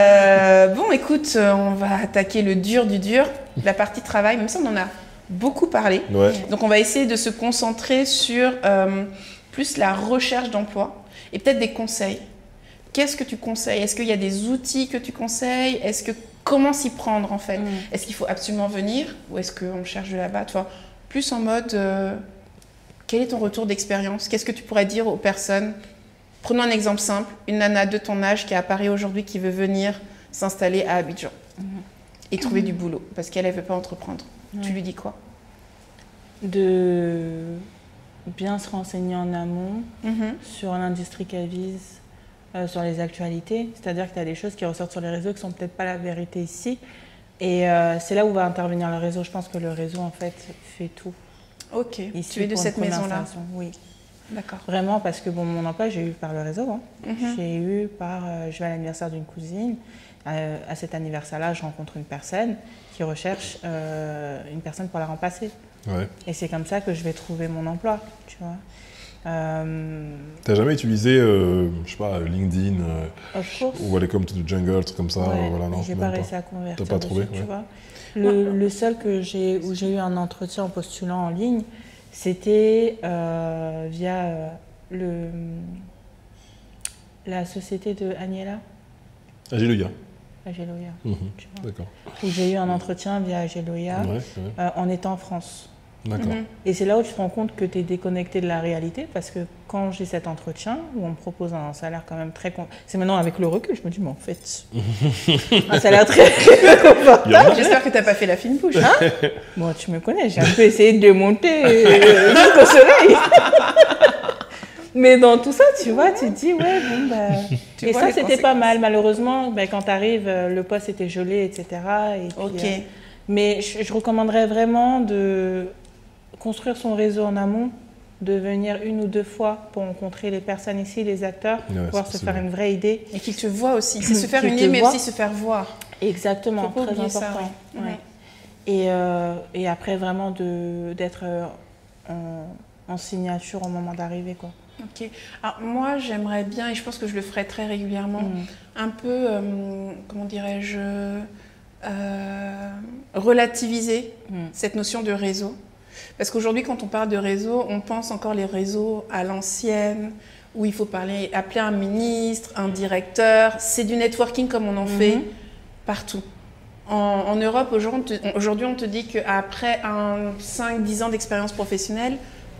Bon, écoute, on va attaquer le dur du dur, la partie travail, même si on en a beaucoup parlé. Ouais. Donc, on va essayer de se concentrer sur plus la recherche d'emploi et peut-être des conseils. Qu'est-ce que tu conseilles? Est-ce qu'il y a des outils que tu conseilles? Comment s'y prendre en fait? Est-ce qu'il faut absolument venir ou est-ce qu'on cherche de là-bas? Tu vois, plus en mode, quel est ton retour d'expérience? Qu'est-ce que tu pourrais dire aux personnes? Prenons un exemple simple, une nana de ton âge qui est à Paris aujourd'hui qui veut venir s'installer à Abidjan et trouver du boulot parce qu'elle ne veut pas entreprendre. Tu lui dis quoi? De bien se renseigner en amont sur l'industrie qu'elle vise, sur les actualités. C'est-à-dire que tu as des choses qui ressortent sur les réseaux qui ne sont peut-être pas la vérité ici. Et c'est là où va intervenir le réseau. Je pense que le réseau, en fait, fait tout. Ok, Ici, tu es de cette maison-là? Oui. D'accord. Vraiment, parce que bon, mon emploi, j'ai eu par le réseau. J'ai eu par... je vais à l'anniversaire d'une cousine. À cet anniversaire-là, je rencontre une personne qui recherche une personne pour la remplacer. Ouais. Et c'est comme ça que je vais trouver mon emploi, tu vois. T'as jamais utilisé, je sais pas, LinkedIn ou Welcome to the Jungle, truc comme ça, voilà, non? J'ai pas réussi à convertir. T'as pas trouvé, tu vois. Le seul où j'ai eu un entretien en postulant en ligne, c'était via la société de Agnella. Ageloya. Ageloya. D'accord. Où j'ai eu un entretien via Ageloya en étant en France. D'accord. Et c'est là où tu te rends compte que tu es déconnecté de la réalité parce que quand j'ai cet entretien où on me propose un salaire quand même très... C'est maintenant avec le recul, je me dis, mais en fait, un salaire très confortable. J'espère que tu n'as pas fait la fine bouche. Hein? Bon, tu me connais, j'ai un peu essayé de monter jusqu'au soleil. Mais dans tout ça, tu vois, tu te dis, ouais, bon, bah... Et ça, c'était pas mal. Malheureusement, bah, quand tu arrives, le poste était gelé, etc. Et puis, mais je recommanderais vraiment de construire son réseau en amont, de venir 1 ou 2 fois pour rencontrer les personnes ici, les acteurs, pouvoir se faire une vraie idée. Et qu'ils te voient aussi. C'est se faire une idée, mais aussi se faire voir. Exactement, très important. Ça, Et après, vraiment d'être en signature au moment d'arriver, quoi. Ok. Alors moi, j'aimerais bien, et je pense que je le ferai très régulièrement, un peu, comment dirais-je, relativiser cette notion de réseau. Parce qu'aujourd'hui, quand on parle de réseau, on pense encore les réseaux à l'ancienne, où il faut appeler un ministre, un directeur. C'est du networking comme on en fait partout. En Europe, aujourd'hui, on te dit qu'après 5-10 ans d'expérience professionnelle,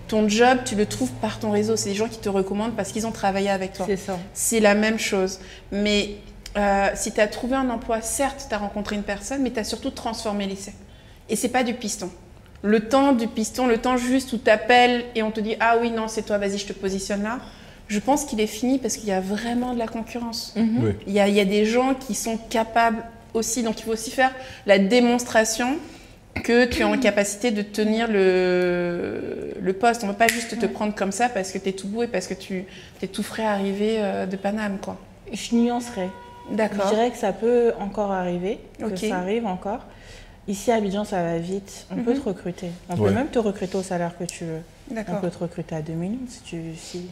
ton job, tu le trouves par ton réseau. C'est des gens qui te recommandent parce qu'ils ont travaillé avec toi. C'est ça. C'est la même chose. Mais si tu as trouvé un emploi, certes, tu as rencontré une personne, mais tu as surtout transformé l'essai. Et ce n'est pas du piston. Le temps du piston, le temps juste où tu appelles et on te dit « Ah oui, non, c'est toi, vas-y, je te positionne là », je pense qu'il est fini parce qu'il y a vraiment de la concurrence. Oui. Il y a des gens qui sont capables aussi. Donc, il faut aussi faire la démonstration que tu es en capacité de tenir le poste. On ne va pas juste te prendre comme ça parce que tu es tout beau et parce que tu es tout frais arrivé de Paname, quoi. Je nuancerais. D'accord. Je dirais que ça peut encore arriver, que ça arrive encore. Ici à Abidjan, ça va vite. On peut te recruter. On peut même te recruter au salaire que tu veux. On peut te recruter à 2 millions. Si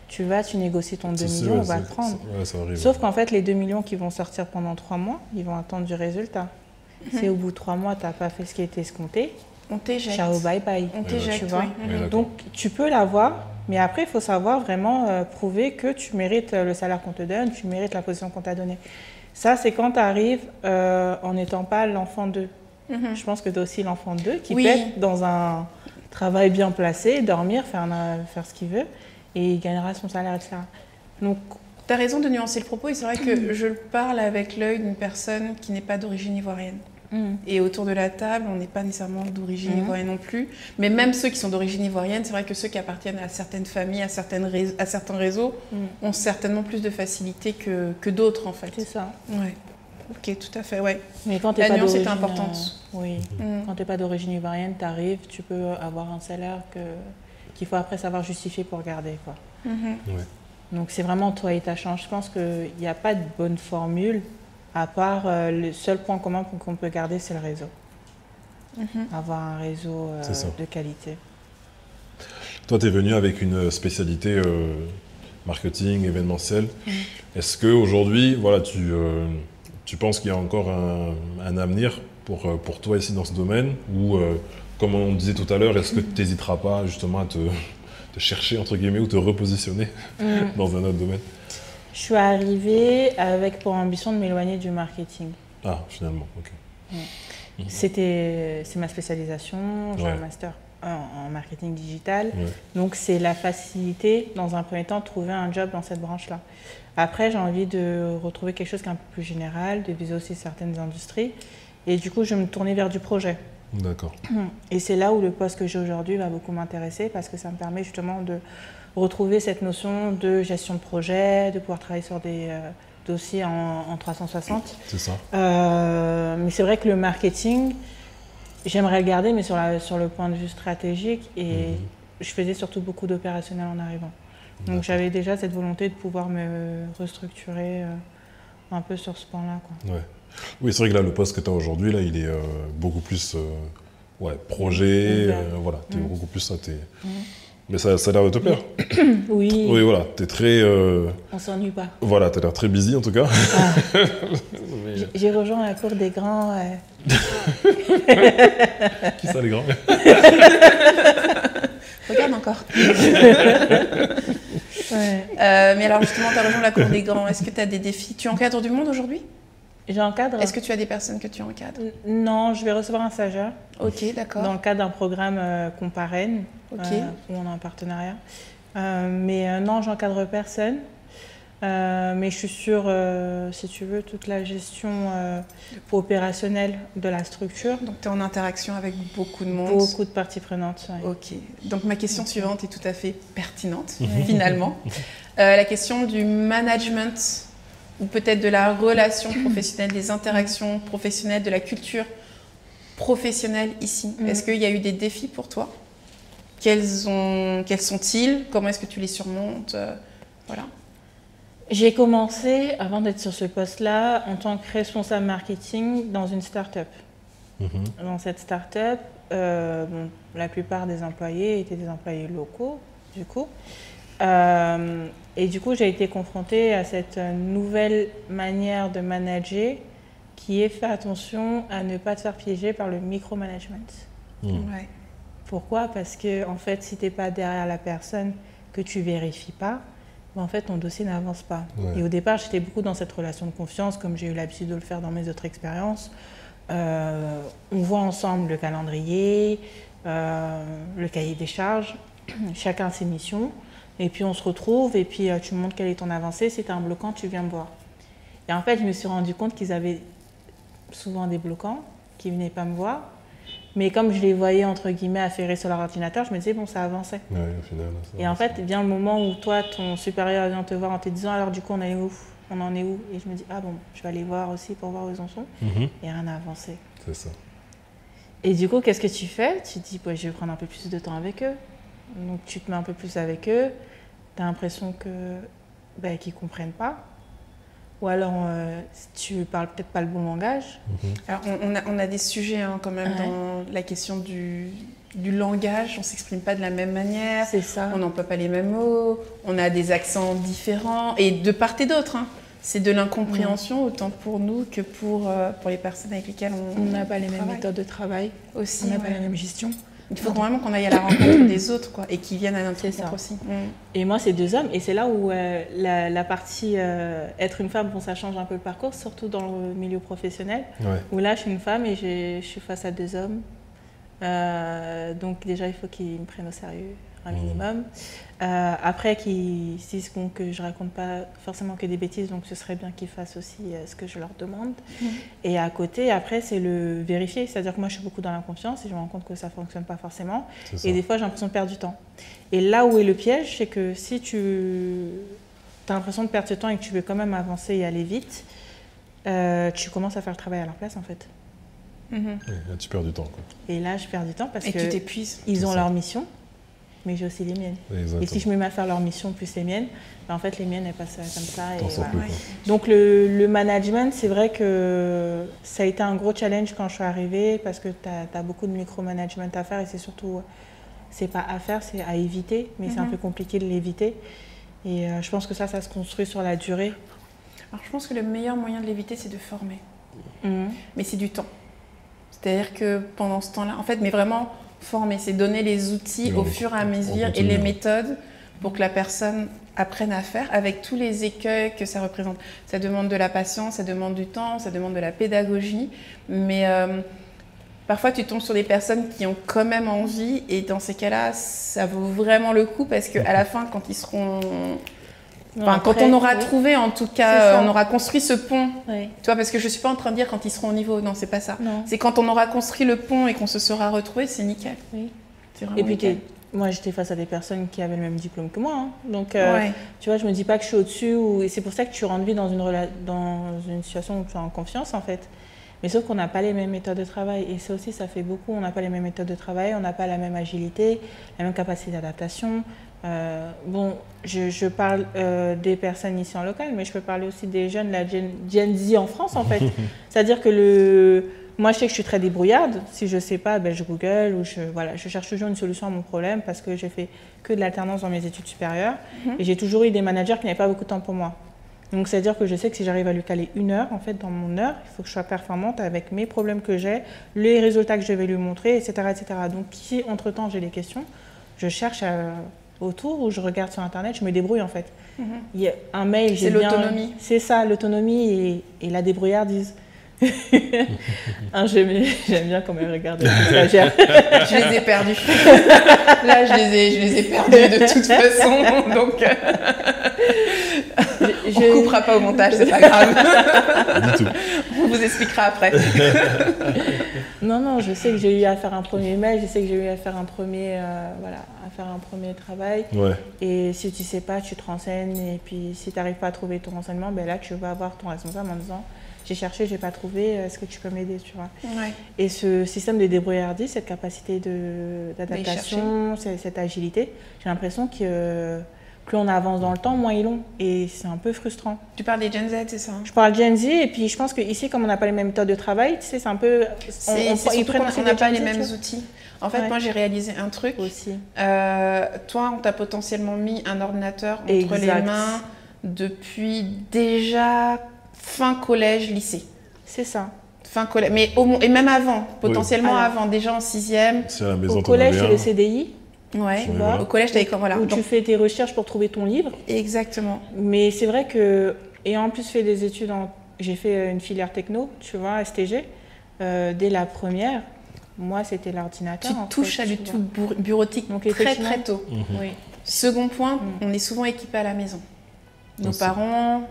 tu vas, tu négocies ton 2 millions, on va le prendre. Ça arrive. Sauf qu'en fait, les 2 millions qui vont sortir pendant 3 mois, ils vont attendre du résultat. Si au bout de 3 mois, tu n'as pas fait ce qui était escompté, on t'éjecte. Ciao, bye bye. On t'éjecte, tu vois. Oui, donc, tu peux l'avoir, mais après, il faut savoir vraiment prouver que tu mérites le salaire qu'on te donne, tu mérites la position qu'on t'a donnée. Ça, c'est quand tu arrives en n'étant pas l'enfant d'eux. Je pense que tu es aussi l'enfant d'eux qui peut être dans un travail bien placé, dormir, faire ce qu'il veut, et il gagnera son salaire, etc. Donc, tu as raison de nuancer le propos, et c'est vrai que je parle avec l'œil d'une personne qui n'est pas d'origine ivoirienne. Et autour de la table, on n'est pas nécessairement d'origine ivoirienne non plus. Mais même ceux qui sont d'origine ivoirienne, c'est vrai que ceux qui appartiennent à certaines familles, à certains réseaux, ont certainement plus de facilité que d'autres, en fait. C'est ça. Ouais. Ok, tout à fait, ouais. Mais quand la nuance est importante. Quand tu n'es pas d'origine ivoirienne, tu arrives, tu peux avoir un salaire qu'il faut après savoir justifier pour garder, quoi. Donc c'est vraiment toi et ta chance. Je pense qu'il n'y a pas de bonne formule, à part le seul point commun qu'on peut garder, c'est le réseau. Avoir un réseau de qualité. Toi, tu es venu avec une spécialité marketing, événementiel. Est-ce qu'aujourd'hui, voilà, tu penses qu'il y a encore un avenir pour toi ici dans ce domaine, ou comme on disait tout à l'heure, est-ce que tu n'hésiteras pas justement à te chercher, entre guillemets, ou te repositionner dans un autre domaine? Je suis arrivée avec pour ambition de m'éloigner du marketing. Ah, finalement, ok. C'est ma spécialisation, j'ai un master en marketing digital. Donc c'est la facilité, dans un premier temps, de trouver un job dans cette branche-là. Après, j'ai envie de retrouver quelque chose qui est un peu plus général, de viser aussi certaines industries. Et du coup, je vais me tourner vers du projet. D'accord. Et c'est là où le poste que j'ai aujourd'hui va beaucoup m'intéresser, parce que ça me permet justement de retrouver cette notion de gestion de projet, de pouvoir travailler sur des dossiers en 360. C'est ça. Mais c'est vrai que le marketing, j'aimerais le garder, mais sur le point de vue stratégique. Et je faisais surtout beaucoup d'opérationnel en arrivant. Donc j'avais déjà cette volonté de pouvoir me restructurer un peu sur ce point-là. Ouais. Oui, c'est vrai que là, le poste que tu as aujourd'hui, là, il est beaucoup plus projet. Voilà, tu es beaucoup plus ça. Mais ça a l'air de te plaire. Oui. Oui, voilà, tu es très... On s'ennuie pas. Voilà, tu as l'air très busy en tout cas. J'ai rejoint la cour des grands. Qui ça, les grands? Regarde encore. Mais alors justement, tu as rejoint la cour des grands. Est-ce que tu as des défis? Tu encadres du monde aujourd'hui? J'encadre. Est-ce que tu as des personnes que tu encadres? Non, je vais recevoir un stagiaire. Ok, d'accord. Dans le cadre d'un programme qu'on parraine, où on a un partenariat. Mais non, j'encadre personne. Mais je suis sûre, si tu veux, toute la gestion opérationnelle de la structure. Donc tu es en interaction avec beaucoup de monde. Beaucoup de parties prenantes. Ouais. Ok. Donc ma question suivante est tout à fait pertinente, finalement. La question du management, ou peut-être de la relation professionnelle, des interactions professionnelles, de la culture professionnelle ici. Est-ce qu'il y a eu des défis pour toi? Quels sont-ils? Comment est-ce que tu les surmontes? Voilà. J'ai commencé, avant d'être sur ce poste-là, en tant que responsable marketing dans une start-up. Dans cette start-up, la plupart des employés étaient des employés locaux, du coup. Et du coup, j'ai été confrontée à cette nouvelle manière de manager qui est faire attention à ne pas te faire piéger par le micromanagement. Ouais. Pourquoi? Parce que, en fait, si tu n'es pas derrière la personne, que tu ne vérifies pas, en fait, ton dossier n'avance pas. Et au départ, j'étais beaucoup dans cette relation de confiance, comme j'ai eu l'habitude de le faire dans mes autres expériences. On voit ensemble le calendrier, le cahier des charges, chacun ses missions. Et puis on se retrouve et puis tu me montres quelle est ton avancée. Si tu as un bloquant, tu viens me voir. Et en fait, je me suis rendu compte qu'ils avaient souvent des bloquants, qui ne venaient pas me voir. Mais comme je les voyais, entre guillemets, affairer sur leur ordinateur, je me disais, bon, ça avançait. Ouais, au final, et en fait, vient le moment où toi, ton supérieur vient te voir en te disant, alors du coup, on en est où? Et je me dis, ah bon, je vais aller voir aussi pour voir où ils en sont. Et rien n'a avancé. C'est ça. Et du coup, qu'est-ce que tu fais? Tu te dis, je vais prendre un peu plus de temps avec eux. Donc tu te mets un peu plus avec eux. Tu as l'impression qu'ils ne comprennent pas. Ou alors, tu parles peut-être pas le bon langage. Alors, on a des sujets quand même dans la question du langage. On ne s'exprime pas de la même manière. C'est ça. On n'emploie pas les mêmes mots. On a des accents différents. Et de part et d'autre. C'est de l'incompréhension autant pour nous que pour les personnes avec lesquelles on n'a pas les mêmes méthodes de travail. Aussi, on n'a pas la même gestion. Il faut vraiment qu'on aille à la rencontre des autres et qu'ils viennent à notre rencontre aussi. Et moi, c'est 2 hommes. Et c'est là où la partie être une femme, ça change un peu le parcours, surtout dans le milieu professionnel. Où là, je suis une femme et je suis face à 2 hommes. Donc déjà, il faut qu'ils me prennent au sérieux un minimum. Après, qu'ils se disent que je ne raconte pas forcément que des bêtises, donc ce serait bien qu'ils fassent aussi ce que je leur demande. Et à côté, après, c'est le vérifier. C'est-à-dire que moi, je suis beaucoup dans la confiance et je me rends compte que ça ne fonctionne pas forcément. Et des fois, j'ai l'impression de perdre du temps. Et là où est le piège, c'est que si tu as l'impression de perdre du temps et que tu veux quand même avancer et aller vite, tu commences à faire le travail à leur place, en fait. Et là, tu perds du temps, quoi. Et là, je perds du temps parce que tu t'épuises. Ils ont leur mission, mais j'ai aussi les miennes. Exactement. Et si je me mets à faire leur mission plus les miennes, en fait, les miennes, elles passent comme ça. Et voilà. Plus, donc, le management, c'est vrai que ça a été un gros challenge quand je suis arrivée parce que tu as beaucoup de micromanagement à faire et c'est surtout, c'est pas à faire, c'est à éviter, mais c'est un peu compliqué de l'éviter. Et je pense que ça se construit sur la durée. Alors, je pense que le meilleur moyen de l'éviter, c'est de former. Mais c'est du temps. C'est-à-dire que pendant ce temps-là, en fait, mais vraiment former, c'est donner les outils au fur et à mesure et les méthodes pour que la personne apprenne à faire avec tous les écueils que ça représente. Ça demande de la patience, ça demande du temps, ça demande de la pédagogie, mais parfois tu tombes sur des personnes qui ont quand même envie et dans ces cas-là, ça vaut vraiment le coup parce qu'à la fin, quand ils seront... Enfin, quand on aura trouvé, en tout cas, on aura construit ce pont. Oui. Tu vois, parce que je ne suis pas en train de dire quand ils seront au niveau. Non, c'est pas ça. C'est quand on aura construit le pont et qu'on se sera retrouvés, c'est nickel. Oui. C'est vraiment nickel. Moi, j'étais face à des personnes qui avaient le même diplôme que moi. Hein. Donc, tu vois, je me dis pas que je suis au-dessus. Et c'est pour ça que tu rentres vite dans une situation où tu es en confiance, en fait. Mais sauf qu'on n'a pas les mêmes méthodes de travail. Et ça aussi, ça fait beaucoup. On n'a pas les mêmes méthodes de travail, on n'a pas la même agilité, la même capacité d'adaptation. Bon, je parle des personnes ici en local, mais je peux parler aussi des jeunes, la Gen Z en France, en fait. C'est-à-dire que moi, je sais que je suis très débrouillarde. Si je ne sais pas, ben, je Google ou je cherche toujours une solution à mon problème parce que j'ai fait que de l'alternance dans mes études supérieures. Et j'ai toujours eu des managers qui n'avaient pas beaucoup de temps pour moi. Donc, c'est-à-dire que je sais que si j'arrive à lui caler 1 heure, en fait, dans mon heure, il faut que je sois performante avec mes problèmes que j'ai, les résultats que je vais lui montrer, etc., etc. Donc, si entre-temps j'ai des questions, je cherche autour ou je regarde sur Internet, je me débrouille, en fait. Il y a un mail, c'est l'autonomie. C'est ça, l'autonomie et la débrouillardise. J'aime bien quand elle regarde les stagiaires. Je les ai perdus. Là, je les ai perdus de toute façon. Donc, on ne coupera pas au montage, c'est pas grave. Du tout. On vous expliquera après. Non, je sais que j'ai eu à faire un premier mail, je sais que j'ai eu à faire un premier, un premier travail. Ouais. Et si tu ne sais pas, tu te renseignes. Et puis, si tu n'arrives pas à trouver ton renseignement, ben là, tu vas voir ton responsable en disant j'ai cherché, j'ai pas trouvé, est-ce que tu peux m'aider, tu vois. Ouais. Et ce système de débrouillardise, cette capacité d'adaptation, cette agilité, j'ai l'impression que plus on avance dans le temps, moins ils l'ont. Et c'est un peu frustrant. Tu parles des Gen Z, c'est ça? Je parle Gen Z, et puis je pense qu'ici, comme on n'a pas les mêmes méthodes de travail, tu sais, c'est un peu... On n'a pas les mêmes outils. En fait, moi, j'ai réalisé un truc. Aussi. Toi, on t'a potentiellement mis un ordinateur entre les mains depuis déjà... fin collège, lycée. C'est ça. Fin collège, mais et même avant, potentiellement avant, déjà en 6e. C'est à la maison. Au collège, c'est le CDI. Ouais. Au collège, tu avais comme voilà. Où tu fais tes recherches pour trouver ton livre. Exactement. Mais c'est vrai que, et en plus fait des études, j'ai fait une filière techno, tu vois, STG, dès la première. Moi, c'était l'ordinateur. Tu touches à du tout bureautique, donc très très tôt. Oui. Second point, on est souvent équipé à la maison. Nos parents.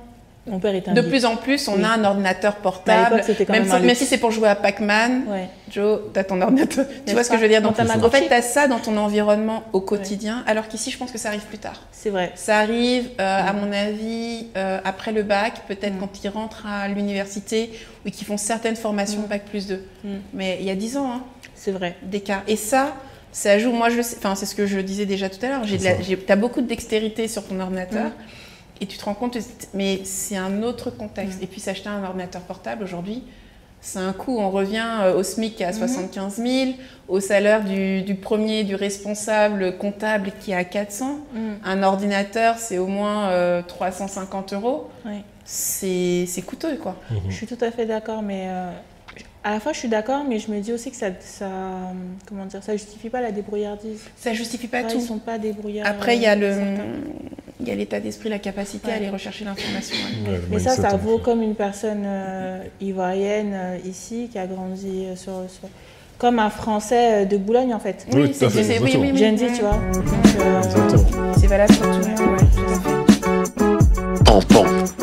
Mon père est un de plus en plus, on a un ordinateur portable, même si c'est pour jouer à Pac-Man. Ouais. Joe, tu as ton ordinateur. Tu vois ce que je veux dire? Donc, en fait, tu as ça dans ton environnement au quotidien, alors qu'ici, je pense que ça arrive plus tard. C'est vrai. Ça arrive, à mon avis, après le bac, peut-être quand ils rentrent à l'université ou qu'ils font certaines formations bac plus 2. Mais il y a 10 ans, hein, c'est vrai, d'écart. Et ça joue. Moi, c'est ce que je disais déjà tout à l'heure. Tu as beaucoup de dextérité sur ton ordinateur. Et tu te rends compte, mais c'est un autre contexte. Et puis s'acheter un ordinateur portable aujourd'hui, c'est un coût. On revient au SMIC qui est à 75 000, au salaire du responsable comptable qui est à 400. Un ordinateur, c'est au moins 350 €. Ouais. C'est coûteux, quoi. Je suis tout à fait d'accord, mais à la fois je suis d'accord, mais je me dis aussi que ça justifie pas la débrouillardise. Ça justifie pas tout. Ils sont pas débrouillards. Après, il y a l'état d'esprit, la capacité à aller rechercher l'information. Ouais. Mais ça vaut comme une personne ivoirienne ici qui a grandi comme un Français de Boulogne, en fait. Oui, c'est Gen Z, tu vois. C'est valable pour tout le monde. Ouais, tout à fait.